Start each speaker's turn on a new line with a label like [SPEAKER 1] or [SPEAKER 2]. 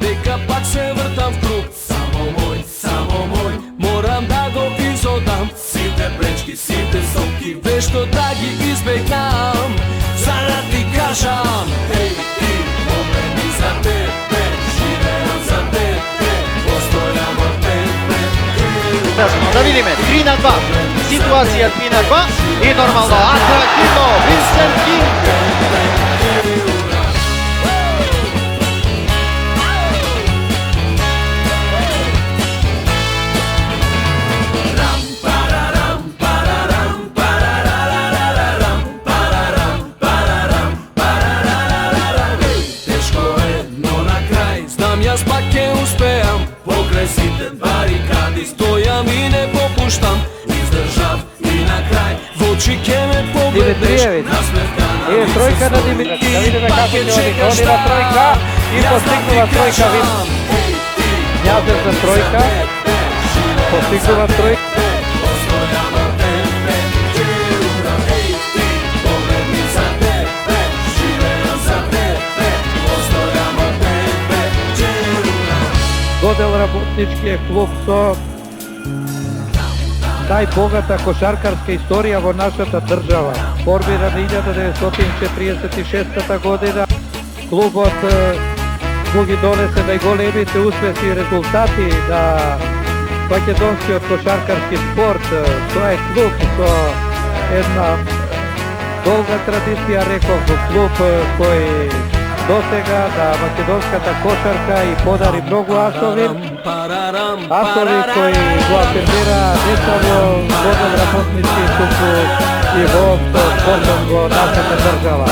[SPEAKER 1] Дека пак се вртам в круг. Само мой, морам да го изодам. Сите пречки, сите сопки, вешто да ги избегнам. За да ти кажам, хей ти, помни за тебе, живеам за тебе, постојам од тебе.
[SPEAKER 2] Да видиме, 3-2, ситуација 3-2 и нормално, атрактивно, Винсент Кинг.
[SPEAKER 1] Јас пак ќе успеам, покрај сите барикади стојам и не попуштам. Издржав и на крај, во очи ќе ме погледнеш, насмевка на лице
[SPEAKER 3] тројка на Димитри, да видиме како ќе одира тројка и постигнува тројка Винс. Њазев за тројка, постигнува тројка. Годел работничкиот клуб со најбогата кошаркарска историја во нашата држава. Формиран 1946 година, клубот му ги донесе најголемите успеси и резултати на македонскиот кошаркарски спорт. Тоа е клуб со една долга традиција, реков, клуб кој досега на македонската кошарка и подари многу асови кои го афирмира не само годен работници, туку и во спортот во нашата држава.